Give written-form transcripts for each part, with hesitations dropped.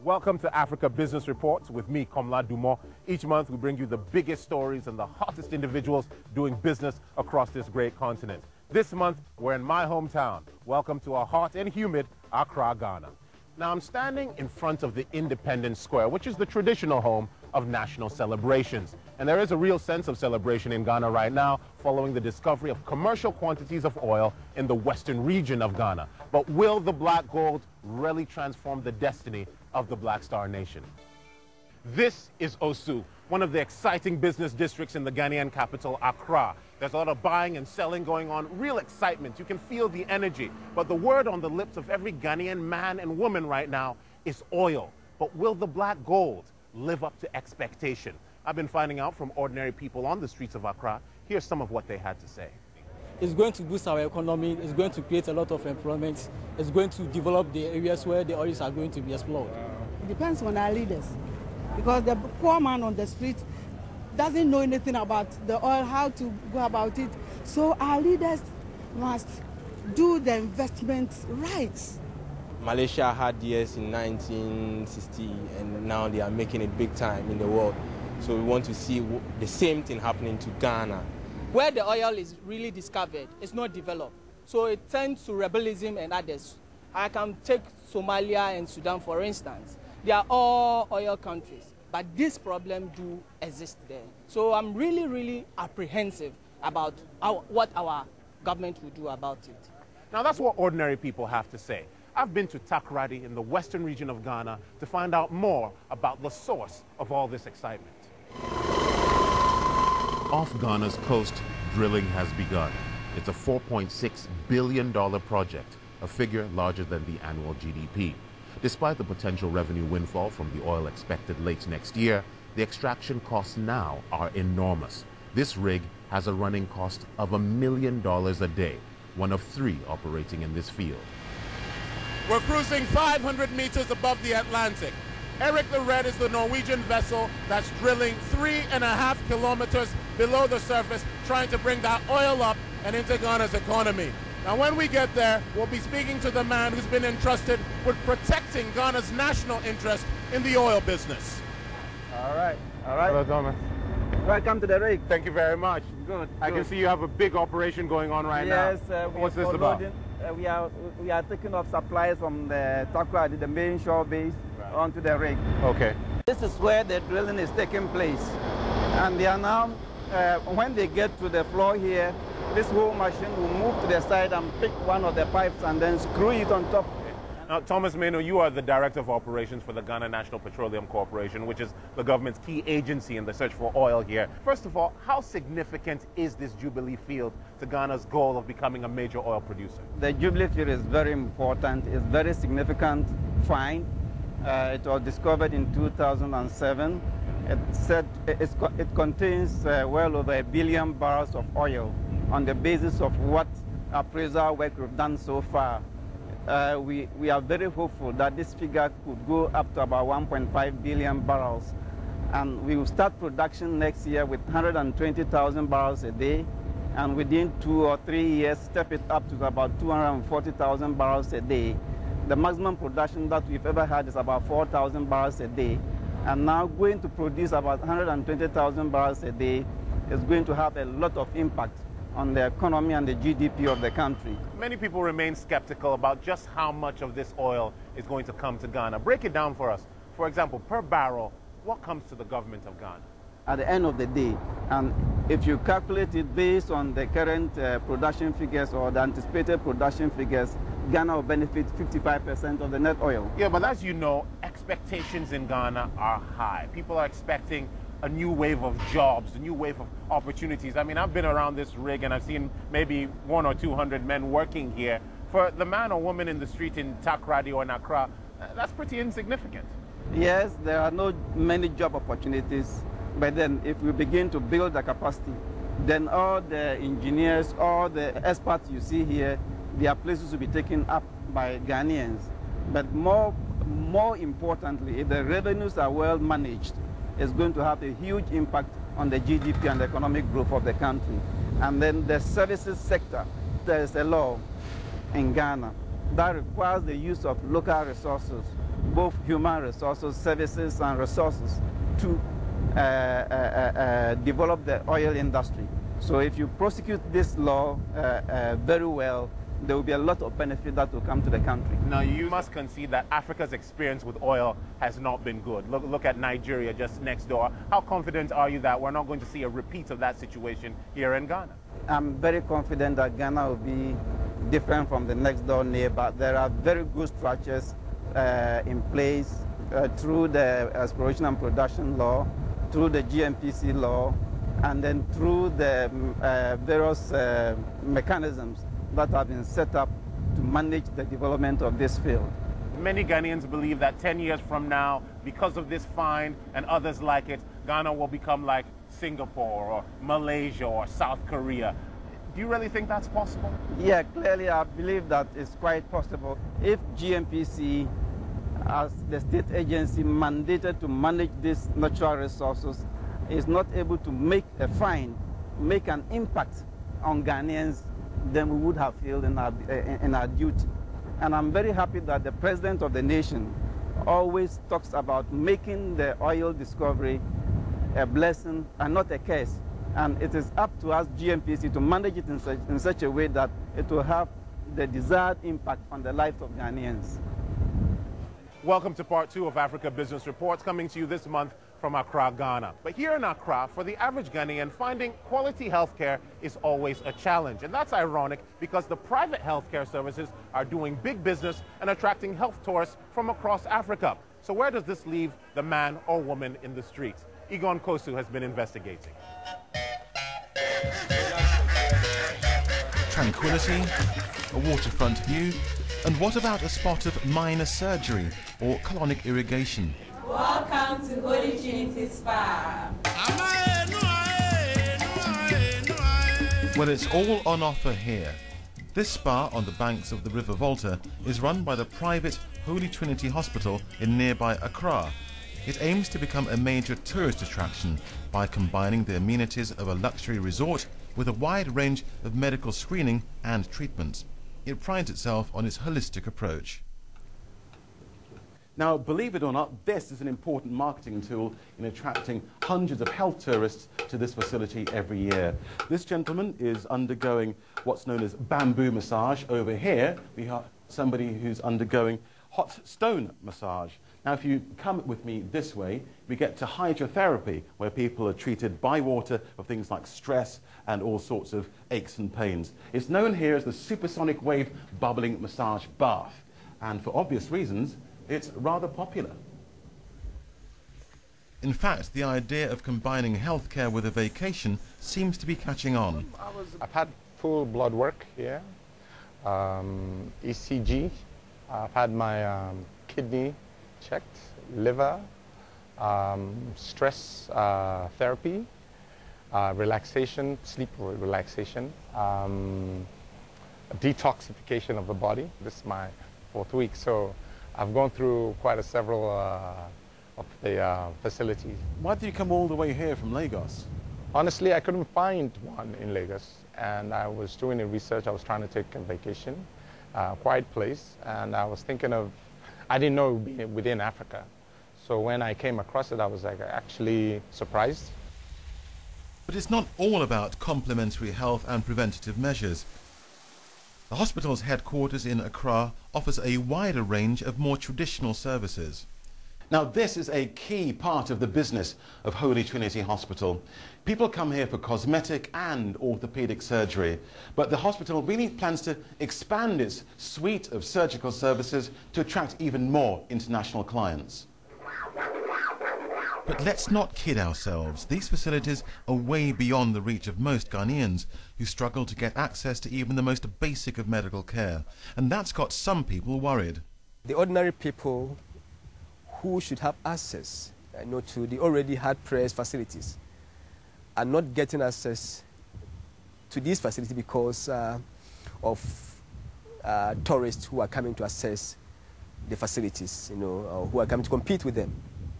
Welcome to Africa Business Reports with me, Komla Dumont. Each month we bring you the biggest stories and the hottest individuals doing business across this great continent. This month we're in my hometown. Welcome to our hot and humid Accra, Ghana. Now I'm standing in front of the Independence Square, which is the traditional home of national celebrations. And there is a real sense of celebration in Ghana right now following the discovery of commercial quantities of oil in the western region of Ghana. But will the black gold really transform the destiny of the Black Star Nation? This is Osu, one of the exciting business districts in the Ghanaian capital, Accra. There's a lot of buying and selling going on, real excitement. You can feel the energy. But the word on the lips of every Ghanaian man and woman right now is oil. But will the black gold live up to expectation? I've been finding out from ordinary people on the streets of Accra. Here's some of what they had to say. It's going to boost our economy, it's going to create a lot of employment, it's going to develop the areas where the oils are going to be explored. It depends on our leaders, because the poor man on the street doesn't know anything about the oil, how to go about it. So our leaders must do the investment right. Malaysia had years in 1960 and now they are making it big time in the world. So we want to see the same thing happening to Ghana. Where the oil is really discovered, it's not developed. So it tends to rebellism and others. I can take Somalia and Sudan, for instance. They are all oil countries, but this problem do exist there. So I'm really apprehensive about what our government will do about it. Now that's what ordinary people have to say. I've been to Takoradi in the western region of Ghana to find out more about the source of all this excitement. Off Ghana's coast, drilling has begun. It's a $4.6 billion project, a figure larger than the annual GDP. Despite the potential revenue windfall from the oil expected late next year, the extraction costs now are enormous. This rig has a running cost of $1 million a day, one of 3 operating in this field. We're cruising 500 meters above the Atlantic. Eric the Red is the Norwegian vessel that's drilling 3.5 kilometers below the surface, trying to bring that oil up and into Ghana's economy. Now when we get there, we'll be speaking to the man who's been entrusted with protecting Ghana's national interest in the oil business. All right. Hello, Thomas. Welcome to the rig. Thank you very much. Good. I can see you have a big operation going on right now. Yes. What's this about? We are taking off supplies from the Takoradi, the main shore base, onto the rig. Okay. This is where the drilling is taking place. And they are now, when they get to the floor here, this whole machine will move to the side and pick one of the pipes and then screw it on top. Now, Thomas Meno, you are the Director of Operations for the Ghana National Petroleum Corporation, which is the government's key agency in the search for oil here. First of all, how significant is this Jubilee field to Ghana's goal of becoming a major oil producer? The Jubilee field is very important. It's very significant find. It was discovered in 2007. It contains well over 1 billion barrels of oil on the basis of what appraisal work we've done so far. We are very hopeful that this figure could go up to about 1.5 billion barrels. And we will start production next year with 120,000 barrels a day. And within 2 or 3 years, step it up to about 240,000 barrels a day. The maximum production that we've ever had is about 4,000 barrels a day. And now going to produce about 120,000 barrels a day is going to have a lot of impact on the economy and the GDP of the country. Many people remain skeptical about just how much of this oil is going to come to Ghana. Break it down for us. For example, per barrel, what comes to the government of Ghana? At the end of the day, and if you calculate it based on the current production figures or the anticipated production figures, Ghana will benefit 55% of the net oil. Yeah, but as you know, expectations in Ghana are high. People are expecting a new wave of jobs, a new wave of opportunities. I mean, I've been around this rig and I've seen maybe 100 or 200 men working here. For the man or woman in the street in Takoradi or in Accra, that's pretty insignificant. Yes, there are not many job opportunities, but then if we begin to build the capacity, then all the engineers, all the experts you see here, their places will be taken up by Ghanaians. But more importantly, if the revenues are well managed, it's going to have a huge impact on the GDP and the economic growth of the country. And then the services sector, there is a law in Ghana that requires the use of local resources both human resources, services, and resources to develop the oil industry. So if you prosecute this law very well, there will be a lot of benefit that will come to the country. Now, you must concede that Africa's experience with oil has not been good. Look at Nigeria just next door. How confident are you that we're not going to see a repeat of that situation here in Ghana? I'm very confident that Ghana will be different from the next door neighbor. There are very good structures in place through the exploration and production law, through the GMPC law, and then through the various mechanisms that have been set up to manage the development of this field. Many Ghanaians believe that 10 years from now, because of this fine and others like it, Ghana will become like Singapore or Malaysia or South Korea. Do you really think that's possible? Yeah, clearly I believe that it's quite possible. If GMPC, as the state agency mandated to manage these natural resources, is not able to make a fine, make an impact on Ghanaians, then we would have failed in our duty. And I'm very happy that the President of the nation always talks about making the oil discovery a blessing and not a curse. And it is up to us, GMPC, to manage it in such a way that it will have the desired impact on the lives of Ghanaians. Welcome to part 2 of Africa Business Reports, coming to you this month from Accra, Ghana. But here in Accra, for the average Ghanaian, finding quality healthcare is always a challenge. And that's ironic because the private healthcare services are doing big business and attracting health tourists from across Africa. So where does this leave the man or woman in the streets? Egon Kosu has been investigating. Tranquility, a waterfront view, and what about a spot of minor surgery or colonic irrigation? Welcome to Holy Trinity Spa. Well, it's all on offer here. This spa on the banks of the River Volta is run by the private Holy Trinity Hospital in nearby Accra. It aims to become a major tourist attraction by combining the amenities of a luxury resort with a wide range of medical screening and treatments. It prides itself on its holistic approach. Now, believe it or not, this is an important marketing tool in attracting hundreds of health tourists to this facility every year. This gentleman is undergoing what's known as bamboo massage. Over here, we have somebody who's undergoing hot stone massage. Now, if you come with me this way, we get to hydrotherapy, where people are treated by water for things like stress and all sorts of aches and pains. It's known here as the supersonic wave bubbling massage bath. And for obvious reasons, it's rather popular. In fact, the idea of combining healthcare with a vacation seems to be catching on. I've had full blood work here, ECG. I've had my kidney checked, liver, stress therapy, relaxation, sleep relaxation, detoxification of the body. This is my 4th week, so I've gone through quite several of the facilities. Why did you come all the way here from Lagos? Honestly, I couldn't find one in Lagos, and I was doing a research. I was trying to take a vacation, quiet place, and I was thinking of, I didn't know it would be within Africa. So when I came across it, I was like actually surprised. But it's not all about complementary health and preventative measures. The hospital's headquarters in Accra offers a wider range of more traditional services. Now, this is a key part of the business of Holy Trinity Hospital. People come here for cosmetic and orthopedic surgery, but the hospital really plans to expand its suite of surgical services to attract even more international clients. But let's not kid ourselves. These facilities are way beyond the reach of most Ghanaians who struggle to get access to even the most basic of medical care. And that's got some people worried. The ordinary people who should have access to the already hard-pressed facilities are not getting access to these facilities because of tourists who are coming to access the facilities, or who are coming to compete with them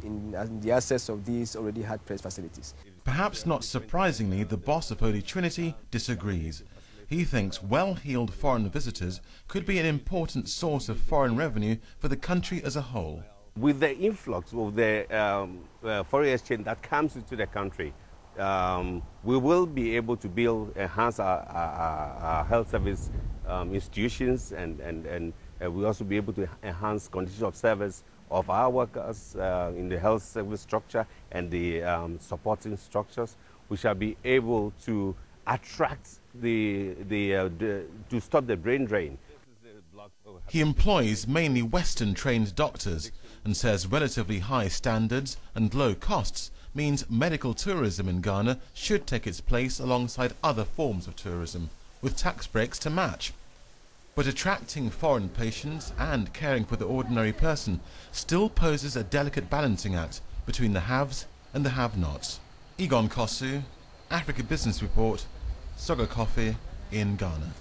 in the access of these already hard-pressed facilities. Perhaps not surprisingly, the boss of Holy Trinity disagrees. He thinks well-heeled foreign visitors could be an important source of foreign revenue for the country as a whole. With the influx of the foreign exchange that comes into the country, we will be able to enhance our health service institutions, and we'll also be able to enhance conditions of service of our workers in the health service structure and the supporting structures. We shall be able to attract to stop the brain drain. He employs mainly Western-trained doctors and says relatively high standards and low costs means medical tourism in Ghana should take its place alongside other forms of tourism, with tax breaks to match. But attracting foreign patients and caring for the ordinary person still poses a delicate balancing act between the haves and the have-nots. Egon Kosu, Africa Business Report, Soga Coffee in Ghana.